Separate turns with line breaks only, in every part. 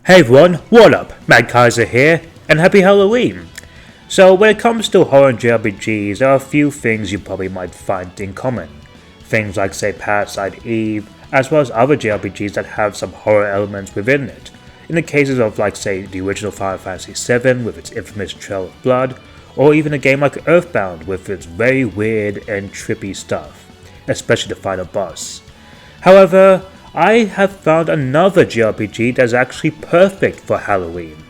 Hey everyone, what up? Kaiser here, and happy Halloween! So when it comes to horror JRPGs, there are a few things you probably might find in common. Things like say Parasite Eve, as well as other JRPGs that have some horror elements within it. In the cases of like say the original Final Fantasy VII with its infamous Trail of Blood, or even a game like Earthbound with its very weird and trippy stuff, especially the final boss. However, I have found another JRPG that's actually perfect for Halloween.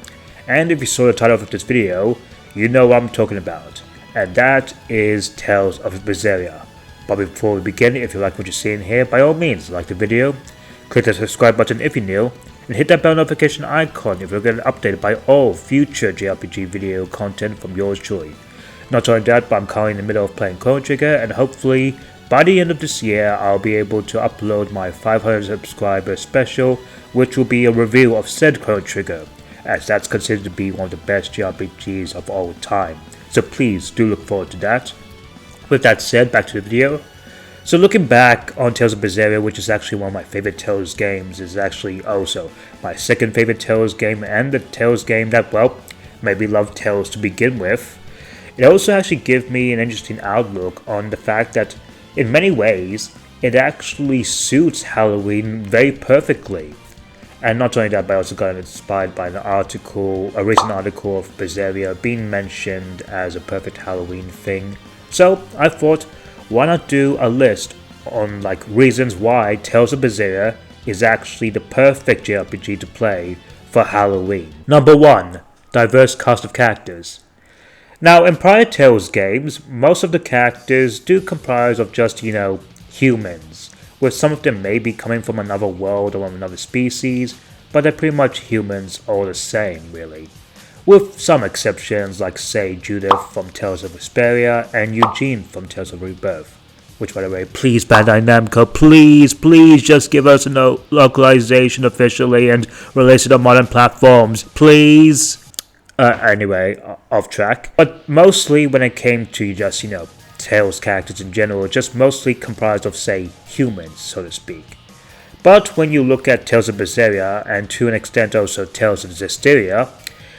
And if you saw the title of this video, you know what I'm talking about. And that is Tales of Berseria. But before we begin, if you like what you're seeing here, by all means like the video, click the subscribe button if you're new, and hit that bell notification icon if you're getting updated by all future JRPG video content from yours truly. Not only that, but I'm currently in the middle of playing Chrono Trigger, and hopefully by the end of this year, I'll be able to upload my 500 subscriber special, which will be a review of said Chrono Trigger, as that's considered to be one of the best JRPGs of all time. So please do look forward to that. With that said, back to the video. So looking back on Tales of Berseria, which is actually one of my favorite Tales games, is actually also my second favorite Tales game, and the Tales game that, well, made me love Tales to begin with. It also actually gave me an interesting outlook on the fact that in many ways, it actually suits Halloween very perfectly. And not only that, but I also got inspired by a recent article of Berseria being mentioned as a perfect Halloween thing. So I thought, why not do a list on reasons why Tales of Berseria is actually the perfect JRPG to play for Halloween. Number 1. Diverse cast of characters. Now, in prior Tales games, most of the characters do comprise of just, humans, with some of them maybe coming from another world or another species, but they're pretty much humans all the same, really. With some exceptions, like, say, Judith from Tales of Berseria and Eugene from Tales of Rebirth. Which, by the way, please Bandai Namco, please just give us a localization officially and release it on modern platforms, please! Anyway, off track. But mostly when it came to just, Tales characters in general, just mostly comprised of, say, humans, so to speak. But when you look at Tales of Berseria, and to an extent also Tales of Zestiria,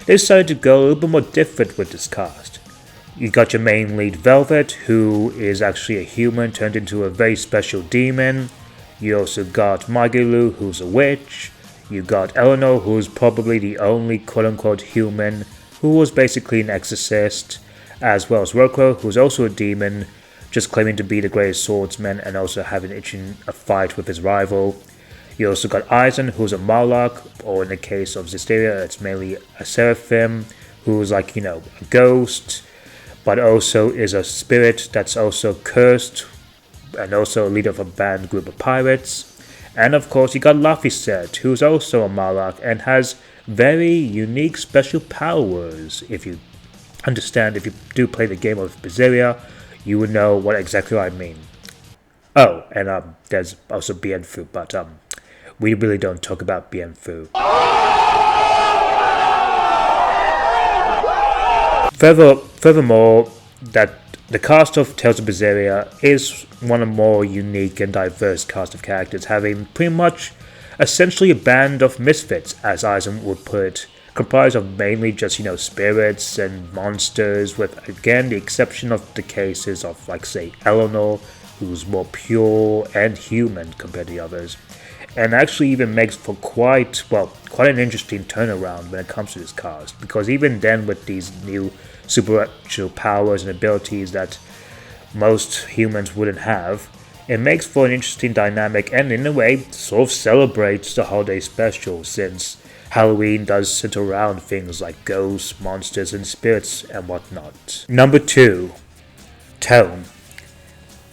they decided to go a little bit more different with this cast. You got your main lead Velvet, who is actually a human turned into a very special demon. You also got Magilou, who's a witch. You got Eleanor, who's probably the only quote-unquote human, who was basically an exorcist, as well as Rocco, who's also a demon, just claiming to be the greatest swordsman and also having a fight with his rival. You also got Eisen, who's a Marlock, or in the case of Zestiria, it's mainly a Seraphim, who's a ghost, but also is a spirit that's also cursed, and also a leader of a band group of pirates. And of course you got Laphicet, who's also a Marlock and has very unique special powers. If you do play the game of Berseria, you would know what exactly I mean. Oh, and there's also Bienfu, but we really don't talk about Bienfu. Furthermore, that the cast of Tales of Berseria is one of the more unique and diverse cast of characters, having pretty much essentially a band of misfits, as Eisen would put it, comprised of mainly just, spirits and monsters, with, again, the exception of the cases of, say, Eleanor, who's more pure and human compared to the others, and actually even makes for quite an interesting turnaround when it comes to this cast, because even then with these new supernatural powers and abilities that most humans wouldn't have, it makes for an interesting dynamic and in a way sort of celebrates the holiday special, since Halloween does center around things like ghosts, monsters and spirits and whatnot. Number 2. Tone.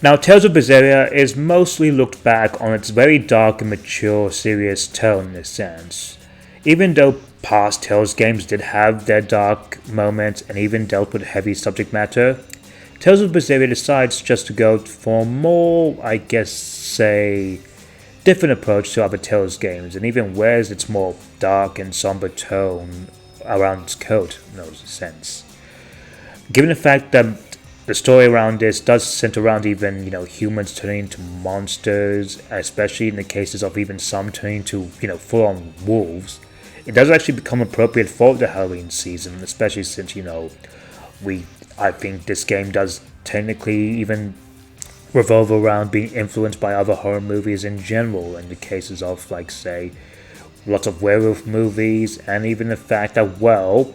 Now, Tales of Berseria is mostly looked back on its very dark and mature, serious tone in a sense. Even though past Tales games did have their dark moments and even dealt with heavy subject matter, Tales of Berseria decides just to go for a more, different approach to other Tales games, and even wears its more dark and somber tone around its coat, in a sense. Given the fact that the story around this does center around even, humans turning into monsters, especially in the cases of even some turning into, full-on wolves, it does actually become appropriate for the Halloween season, especially since, I think this game does technically even revolve around being influenced by other horror movies in general, in the cases of, like, say, lots of werewolf movies, and even the fact that, well,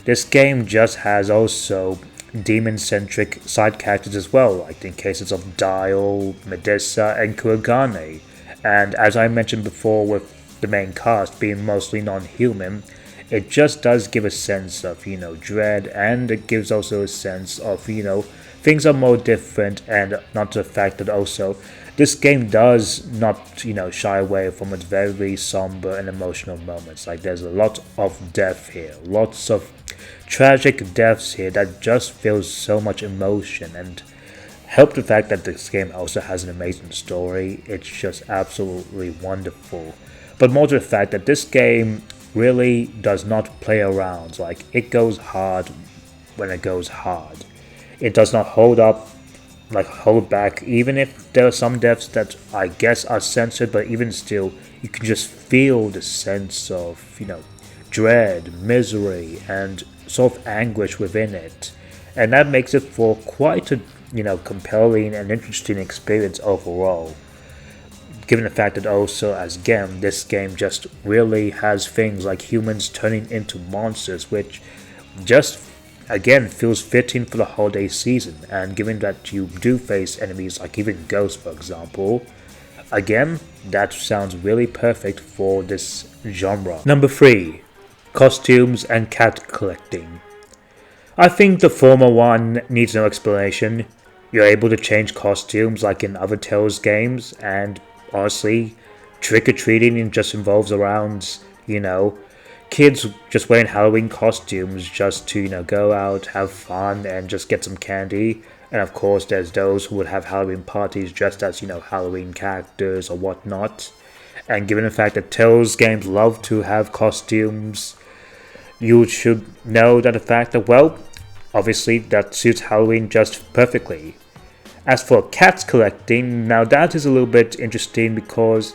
this game just has also demon-centric side characters as well, like in cases of Dial, Medusa, and Kuragane. And as I mentioned before, with the main cast being mostly non-human, it just does give a sense of, dread, and it gives also a sense of, things are more different, and not the fact that also this game does not, shy away from its very somber and emotional moments. Like, there's a lot of death here, lots of tragic deaths here that just feels so much emotion, and help the fact that this game also has an amazing story. It's just absolutely wonderful. But more to the fact that this game really does not play around. Like, it goes hard when it goes hard. It does not hold back, even if there are some deaths that I guess are censored, but even still, you can just feel the sense of, dread, misery, and sort of anguish within it. And that makes it for quite a, compelling and interesting experience overall. Given the fact that also, as again, this game just really has things like humans turning into monsters, which just, again, feels fitting for the holiday season. And given that you do face enemies like even ghosts, for example, again, that sounds really perfect for this genre. Number 3. Costumes and cat collecting. I think the former one needs no explanation. You're able to change costumes like in other Tales games, and honestly, trick-or-treating just involves around, kids just wearing Halloween costumes just to, go out, have fun, and just get some candy. And of course, there's those who would have Halloween parties dressed as, Halloween characters or whatnot. And given the fact that Tales games love to have costumes, you should know that the fact that, well, obviously that suits Halloween just perfectly. As for cats collecting, now that is a little bit interesting because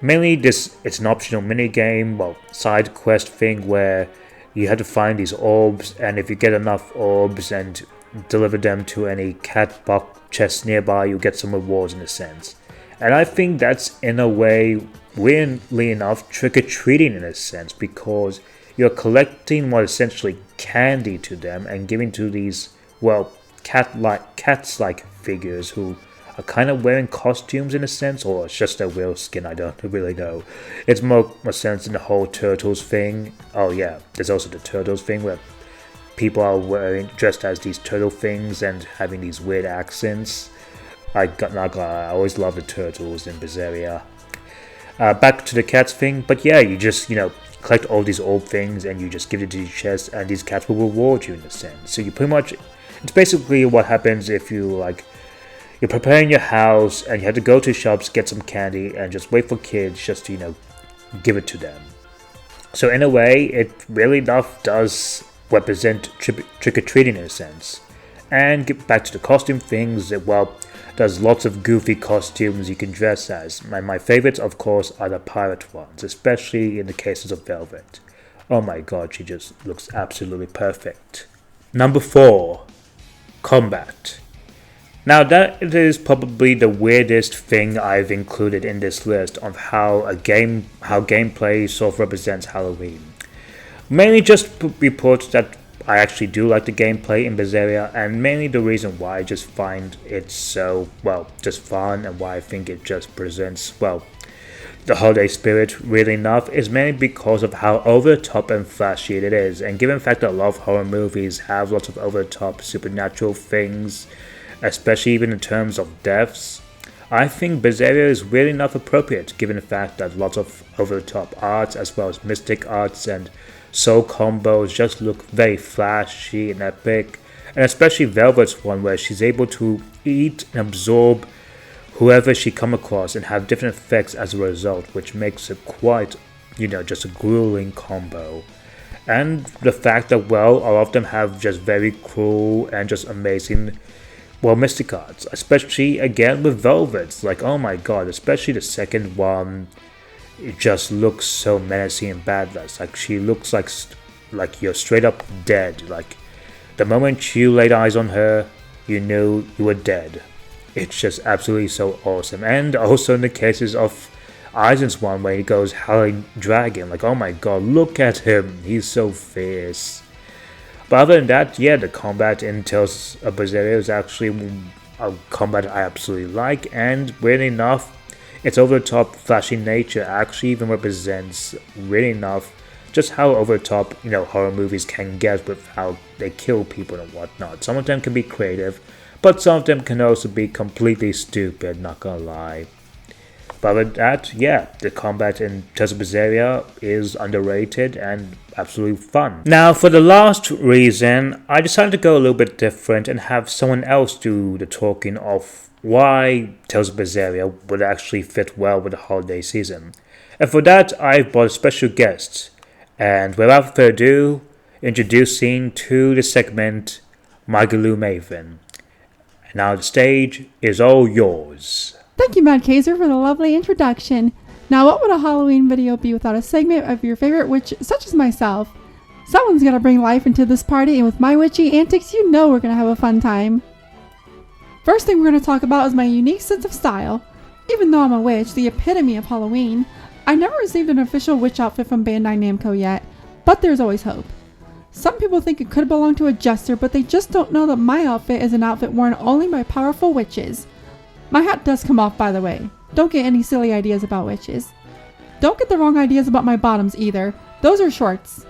mainly it's an optional minigame, side quest thing where you have to find these orbs, and if you get enough orbs and deliver them to any cat box chests nearby, you get some rewards in a sense. And I think that's in a way, weirdly enough, trick-or-treating in a sense, because you're collecting what essentially candy to them and giving to these, cats-like figures who are kind of wearing costumes in a sense, or it's just their real skin, I don't really know. It's more sense in the whole Turtles thing. Oh yeah, there's also the Turtles thing where people are dressed as these turtle things and having these weird accents. I always love the Turtles in Berseria. Back to the cats thing, but yeah, you just, collect all these orb things and you just give it to your chest, and these cats will reward you in a sense. So you pretty much, it's basically what happens if you're preparing your house and you have to go to shops, get some candy, and just wait for kids just to, give it to them. So in a way, it really does represent trick-or-treating in a sense. And get back to the costume things, there's lots of goofy costumes you can dress as. My favorites, of course, are the pirate ones, especially in the cases of Velvet. Oh my god, she just looks absolutely perfect. Number 4. Combat. Now that is probably the weirdest thing I've included in this list of how gameplay sort of represents Halloween. Mainly just reports that I actually do like the gameplay in Berseria, and mainly the reason why I just find it so, just fun, and why I think it just presents, the holiday spirit really enough is mainly because of how over the top and flashy it is. And given the fact that a lot of horror movies have lots of over the top supernatural things, especially even in terms of deaths, I think Berseria is really enough appropriate given the fact that lots of over the top arts as well as mystic arts and soul combos just look very flashy and epic. And especially Velvet's one, where she's able to eat and absorb whoever she come across and have different effects as a result, which makes it quite, just a grueling combo. And the fact that, a lot of them have just very cool and just amazing, mystic arts, especially again with Velvet's. Like, oh my god, especially the second one. it just looks so menacing and badass. Like she looks like you're straight up dead. Like the moment you laid eyes on her, you knew you were dead. It's just absolutely so awesome. And also in the cases of Aizen's one where he goes Howling Dragon, like oh my god, look at him, he's so fierce. But other than that, yeah, the combat in Tales of Berseria is actually a combat I absolutely like, and weirdly enough, its over-the-top flashy nature actually even represents really enough just how over-the-top, horror movies can get with how they kill people and whatnot. Some of them can be creative, but some of them can also be completely stupid, not gonna lie. But with that, yeah, the combat in Tales of Berseria is underrated and absolutely fun. Now, for the last reason, I decided to go a little bit different and have someone else do the talking of why Tales of Berseria would actually fit well with the holiday season. And for that, I've brought a special guest. And without further ado, introducing to the segment, MagilouMavyin. And now the stage is all yours.
Thank you, Mad Kaiser, for the lovely introduction. Now, what would a Halloween video be without a segment of your favorite witch, such as myself? Someone's gonna bring life into this party, and with my witchy antics, you know we're gonna have a fun time. First thing we're gonna talk about is my unique sense of style. Even though I'm a witch, the epitome of Halloween, I never received an official witch outfit from Bandai Namco yet, but there's always hope. Some people think it could belong to a jester, but they just don't know that my outfit is an outfit worn only by powerful witches. My hat does come off, by the way. Don't get any silly ideas about witches. Don't get the wrong ideas about my bottoms either. Those are shorts.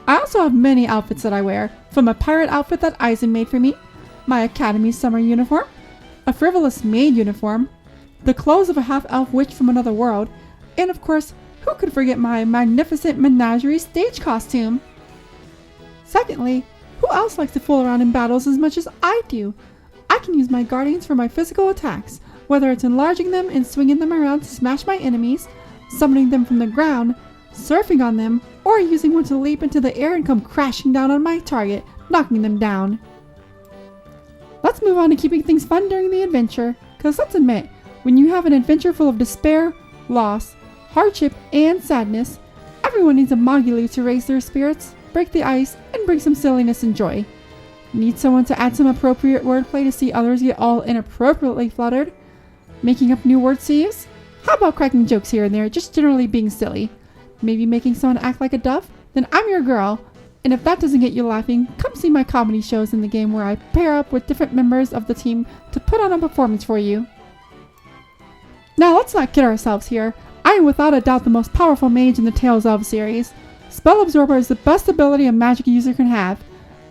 I also have many outfits that I wear, from a pirate outfit that Aizen made for me, my Academy summer uniform, a frivolous maid uniform, the clothes of a half-elf witch from another world, and of course, who could forget my magnificent menagerie stage costume? Secondly, who else likes to fool around in battles as much as I do? I can use my guardians for my physical attacks, whether it's enlarging them and swinging them around to smash my enemies, summoning them from the ground, surfing on them, or using one to leap into the air and come crashing down on my target, knocking them down. Let's move on to keeping things fun during the adventure, because let's admit, when you have an adventure full of despair, loss, hardship, and sadness, everyone needs a Magilou to raise their spirits, break the ice, and bring some silliness and joy. Need someone to add some appropriate wordplay to see others get all inappropriately fluttered? Making up new word sleeves? How about cracking jokes here and there, just generally being silly? Maybe making someone act like a dove? Then I'm your girl. And if that doesn't get you laughing, come see my comedy shows in the game where I pair up with different members of the team to put on a performance for you. Now let's not kid ourselves here. I am without a doubt the most powerful mage in the Tales of series. Spell Absorber is the best ability a magic user can have.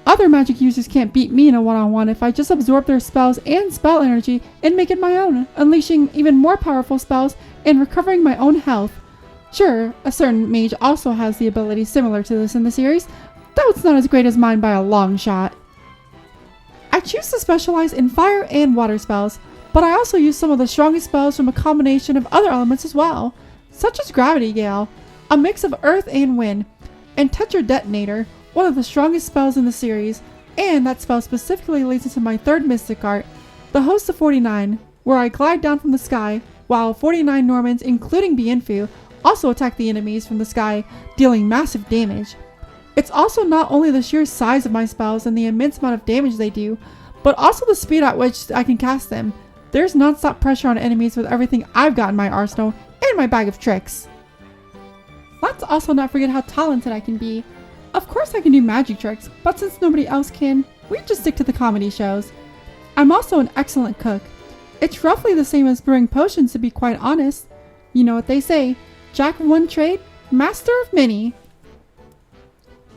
Other magic users can't beat me in a one-on-one if I just absorb their spells and spell energy and make it my own, unleashing even more powerful spells and recovering my own health. Sure, a certain mage also has the ability similar to this in the series, though it's not as great as mine by a long shot. I choose to specialize in fire and water spells, but I also use some of the strongest spells from a combination of other elements as well, such as Gravity Gale, a mix of earth and wind, and Tetra Detonator, one of the strongest spells in the series, and that spell specifically leads into my third mystic art, the Host of 49, where I glide down from the sky, while 49 Normans, including Bienfu, also attack the enemies from the sky, dealing massive damage. It's also not only the sheer size of my spells and the immense amount of damage they do, but also the speed at which I can cast them. There's non-stop pressure on enemies with everything I've got in my arsenal, and my bag of tricks. Let's also not forget how talented I can be. Of course I can do magic tricks, but since nobody else can, we just stick to the comedy shows. I'm also an excellent cook. It's roughly the same as brewing potions, to be quite honest. You know what they say, jack of one trade, master of many.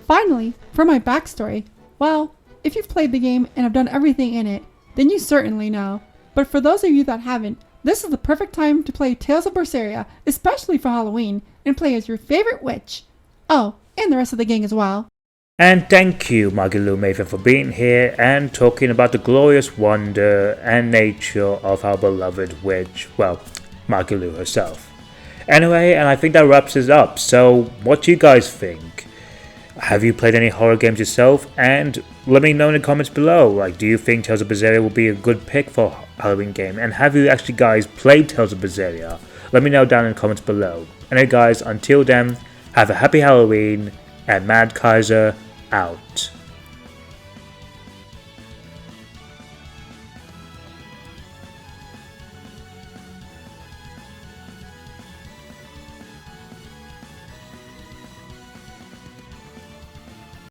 Finally, for my backstory, well, if you've played the game and have done everything in it, then you certainly know. But for those of you that haven't, this is the perfect time to play Tales of Berseria, especially for Halloween, and play as your favorite witch. Oh, and the rest of the gang as well.
And thank you, MagilouMavyin, for being here and talking about the glorious wonder and nature of our beloved witch, well, Magilou herself. Anyway, and I think that wraps us up, so what do you guys think? Have you played any horror games yourself? And let me know in the comments below, like, do you think Tales of Berseria will be a good pick for a Halloween game? And have you actually guys played Tales of Berseria? let me know down in the comments below. Anyway guys, until then, have a happy Halloween, and Mad Kaiser out.